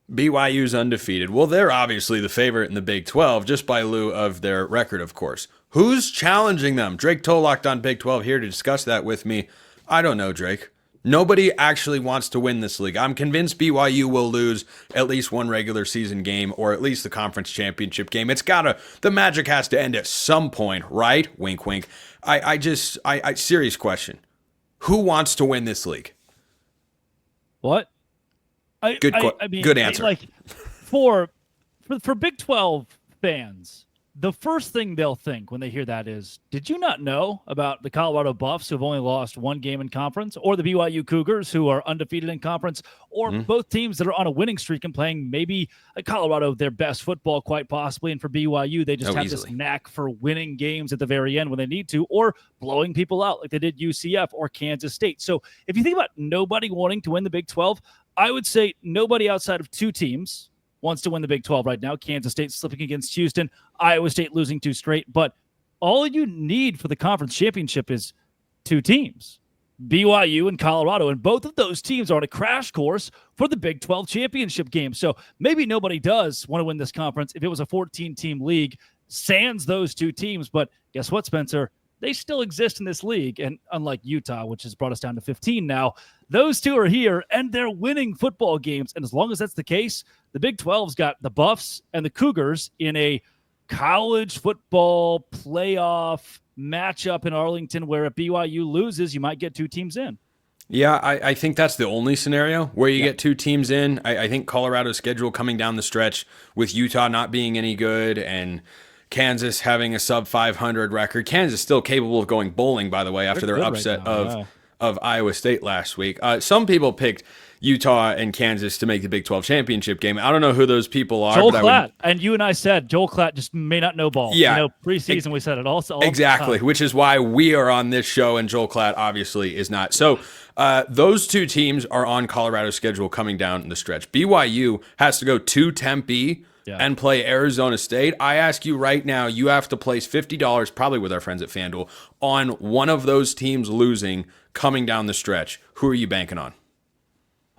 BYU's undefeated. Well, they're obviously the favorite in the Big 12, just by lieu of their record, of course. Who's challenging them? Drake Tolocked on Big 12 here to discuss that with me. I don't know, Drake. Nobody actually wants to win this league. I'm convinced BYU will lose at least one regular season game or at least the conference championship game. The magic has to end at some point, right? Wink, wink. Serious question. Who wants to win this league? What? Good answer. For Big 12 fans, the first thing they'll think when they hear that is, did you not know about the Colorado Buffs who have only lost one game in conference, or the BYU Cougars who are undefeated in conference, or both teams that are on a winning streak and playing maybe Colorado their best football quite possibly, and for BYU they just have this knack for winning games at the very end when they need to, or blowing people out like they did UCF or Kansas State. So if you think about nobody wanting to win the Big 12, I would say nobody outside of two teams wants to win the Big 12 right now. Kansas State slipping against Houston, Iowa State losing 2 straight. But all you need for the conference championship is 2 teams, BYU and Colorado. And both of those teams are on a crash course for the Big 12 championship game. So maybe nobody does want to win this conference if it was a 14-team league, sans those 2 teams. But guess what, Spencer? They still exist in this league. And unlike Utah, which has brought us down to 15 now, those 2 are here and they're winning football games. And as long as that's the case, the Big 12's got the Buffs and the Cougars in a college football playoff matchup in Arlington where if BYU loses, you might get 2 teams in. Yeah, I think that's the only scenario where you get 2 teams in. I think Colorado's schedule coming down the stretch with Utah not being any good and Kansas having a sub 500 record. Kansas still capable of going bowling, by the way, after their upset of Iowa State last week. Some people picked Utah and Kansas to make the Big 12 championship game. I don't know who those people are. Joel Klatt. And you and I said Joel Klatt just may not know ball. Yeah. Preseason we said it also. Exactly, which is why we are on this show and Joel Klatt obviously is not. So those 2 teams are on Colorado's schedule coming down the stretch. BYU has to go to Tempe and play Arizona State. I ask you right now, you have to place $50, probably with our friends at FanDuel, on one of those teams losing coming down the stretch. Who are you banking on?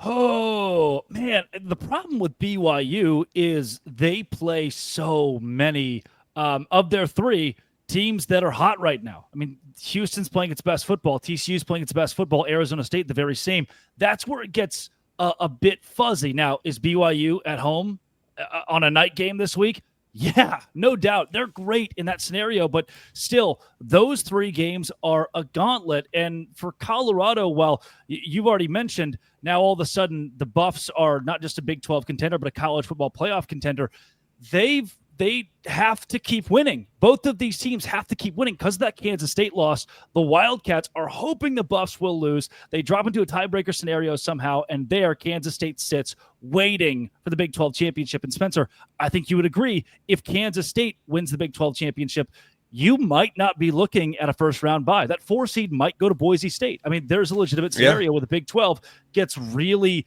Oh, man. The problem with BYU is they play so many of their 3 teams that are hot right now. I mean, Houston's playing its best football. TCU's playing its best football. Arizona State, the very same. That's where it gets a bit fuzzy. Now, is BYU at home on a night game this week? Yeah, no doubt. They're great in that scenario, but still, those 3 games are a gauntlet. And for Colorado, well, you've already mentioned, now all of a sudden the Buffs are not just a Big 12 contender, but a college football playoff contender. They have to keep winning. Both of these teams have to keep winning because of that Kansas State loss. The Wildcats are hoping the Buffs will lose. They drop into a tiebreaker scenario somehow, and there Kansas State sits waiting for the Big 12 championship. And Spencer, I think you would agree, if Kansas State wins the Big 12 championship, you might not be looking at a first-round bye. That 4 seed might go to Boise State. I mean, there's a legitimate scenario where the Big 12 gets really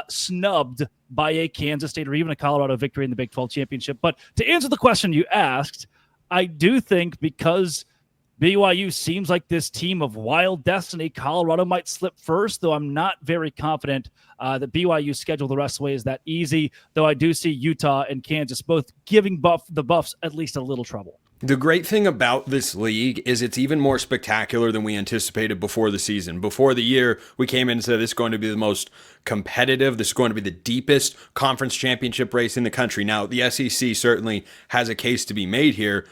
snubbed by a Kansas State or even a Colorado victory in the Big 12 championship. But to answer the question you asked, I do think because BYU seems like this team of wild destiny, Colorado might slip first, though I'm not very confident that BYU's schedule the rest of the way is that easy, though I do see Utah and Kansas both giving the Buffs at least a little trouble. The great thing about this league is it's even more spectacular than we anticipated before the season. Before the year, we came in and said this is going to be the most competitive. This is going to be the deepest conference championship race in the country. Now, the SEC certainly has a case to be made here,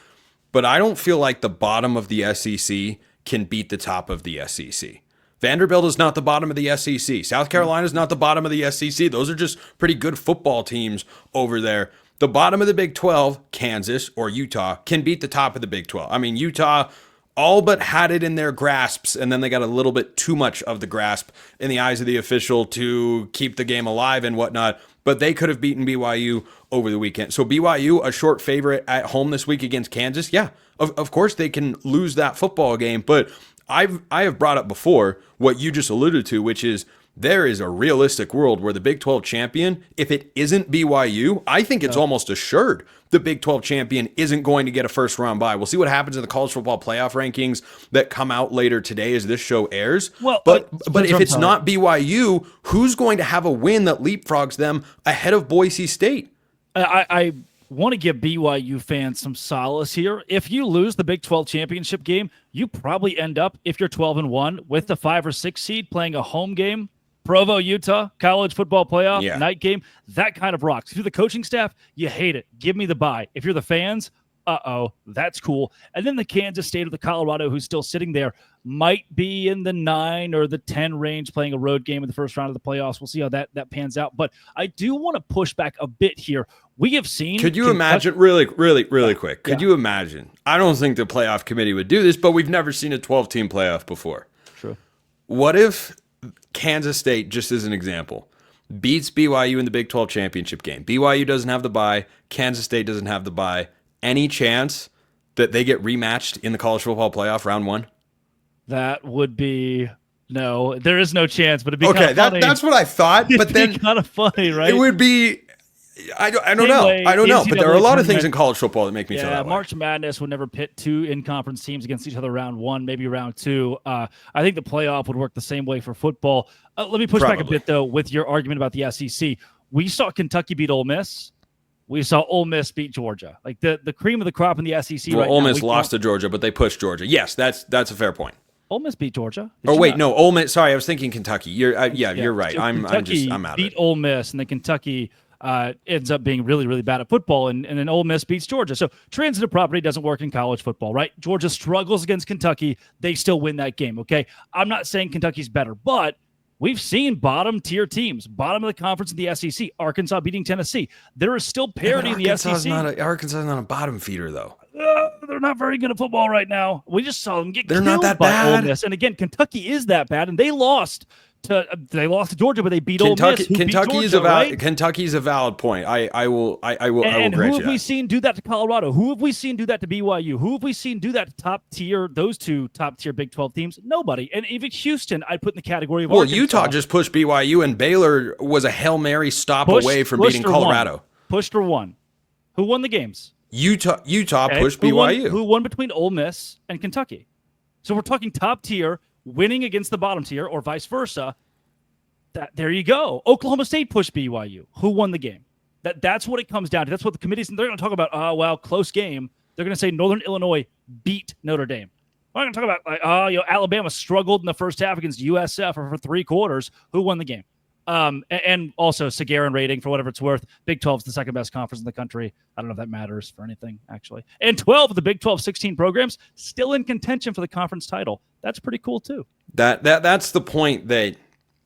but I don't feel like the bottom of the SEC can beat the top of the SEC. Vanderbilt is not the bottom of the SEC. South Carolina is not the bottom of the SEC. Those are just pretty good football teams over there. The bottom of the Big 12, Kansas or Utah, can beat the top of the Big 12. I mean, Utah all but had it in their grasps, and then they got a little bit too much of the grasp in the eyes of the official to keep the game alive and whatnot. But they could have beaten BYU over the weekend. So BYU, a short favorite at home this week against Kansas. Yeah, of course they can lose that football game. But I have brought up before what you just alluded to, which is there is a realistic world where the Big 12 champion, if it isn't BYU, I think it's almost assured the Big 12 champion isn't going to get a first round bye. We'll see what happens in the college football playoff rankings that come out later today as this show airs. Well, but if it's not BYU, who's going to have a win that leapfrogs them ahead of Boise State? I want to give BYU fans some solace here. If you lose the Big 12 championship game, you probably end up, if you're 12-1, with the 5 or 6 seed playing a home game. Provo, Utah, college football playoff, night game, that kind of rocks. If you're the coaching staff, you hate it. Give me the bye. If you're the fans, that's cool. And then the Kansas State or the Colorado, who's still sitting there, might be in the 9 or the 10 range playing a road game in the first round of the playoffs. We'll see how that pans out. But I do want to push back a bit here. We have seen... Could you imagine, really quick, could you imagine? I don't think the playoff committee would do this, but we've never seen a 12-team playoff before. True. What if Kansas State, just as an example, beats BYU in the Big 12 championship game? BYU doesn't have the bye. Kansas State doesn't have the bye. Any chance that they get rematched in the college football playoff round 1? That would be... No, there is no chance, but it'd be kind of funny. That's what I thought, but then kind of funny, right? It would be... I don't know, but there are a lot of things in college football that make me feel that way. March Madness would never pit 2 in-conference teams against each other round 1, maybe round 2. I think the playoff would work the same way for football. Let me push back a bit, though, with your argument about the SEC. We saw Kentucky beat Ole Miss. We saw Ole Miss beat Georgia. Like the cream of the crop in the SEC right now. Ole Miss lost to Georgia, but they pushed Georgia. Yes, that's a fair point. Ole Miss beat Georgia. Ole Miss. Sorry, I was thinking Kentucky. You're right. So I'm out of it. Beat Ole Miss, and then Kentucky ends up being really, really bad at football, and then Ole Miss beats Georgia. So transitive property doesn't work in college football, right? Georgia struggles against Kentucky. They still win that game, okay? I'm not saying Kentucky's better, but we've seen bottom-tier teams, bottom of the conference in the SEC, Arkansas beating Tennessee. There is still parity in the SEC. Arkansas is not a bottom feeder, though. They're not very good at football right now. We just saw them get killed not that by bad. Ole Miss. And again, Kentucky is that bad, and they lost to Georgia, but they beat Ole Miss. Kentucky's a valid point. I will grant you that. Who have we seen do that to Colorado? Who have we seen do that to BYU? Who have we seen do that to those two top tier Big 12 teams? Nobody. And even Houston, I'd put in the category of Arkansas. Utah just pushed BYU, and Baylor was a Hail Mary stop away from beating Colorado. Pushed or won. Who won the games? Utah pushed BYU. Who won between Ole Miss and Kentucky? So we're talking top tier winning against the bottom tier, or vice versa. There you go. Oklahoma State pushed BYU. Who won the game? That's what it comes down to. That's what the committees, they're going to talk about. Close game. They're going to say Northern Illinois beat Notre Dame. We're not going to talk about Alabama struggled in the first half against USF for 3 quarters. Who won the game? And also Sagarin rating, for whatever it's worth. Big 12 is the second best conference in the country. I don't know if that matters for anything, actually. And 12 of the Big 12 16 programs still in contention for the conference title. That's pretty cool, too. That's the point that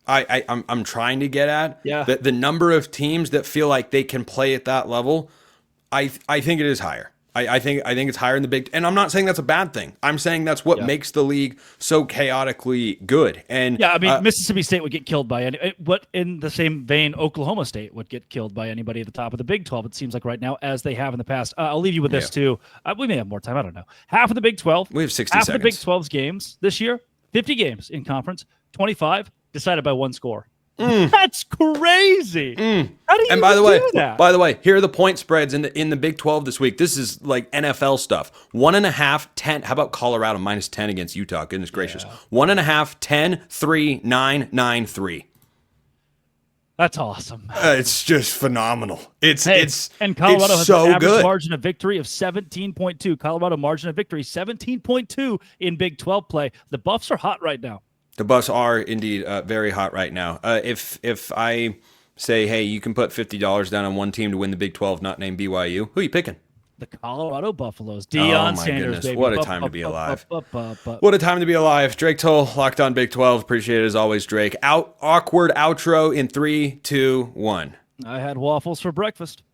I'm trying to get at. Yeah. That the number of teams that feel like they can play at that level, I think it is higher. I think it's higher in the Big, and I'm not saying that's a bad thing. I'm saying that's what makes the league so chaotically good. And Mississippi State would get killed by but in the same vein, Oklahoma State would get killed by anybody at the top of the Big 12. It seems like right now, as they have in the past. I'll leave you with this too. We may have more time. I don't know. Half of the Big 12. We have 60 half seconds. Half of the Big 12's games this year, 50 games in conference, 25 decided by 1 score. That's crazy. How do you do that? By the way, here are the point spreads in the Big 12 this week. This is like NFL stuff. 1.5, 10. How about Colorado minus 10 against Utah? Goodness gracious. 1.5, 10, 3, 9, 9, 3. That's awesome. It's just phenomenal. And Colorado has so an average good. margin of victory of 17.2. Colorado margin of victory 17.2 in Big 12 play. The Buffs are hot right now. The Buffs are indeed very hot right now. If I say, hey, you can put $50 down on one team to win the Big 12, not named BYU, who are you picking? The Colorado Buffaloes. Deion Sanders, baby. What a time to be alive. What a time to be alive. Drake Toll, Locked On Big 12. Appreciate it as always, Drake. Awkward outro in 3, 2, 1. I had waffles for breakfast.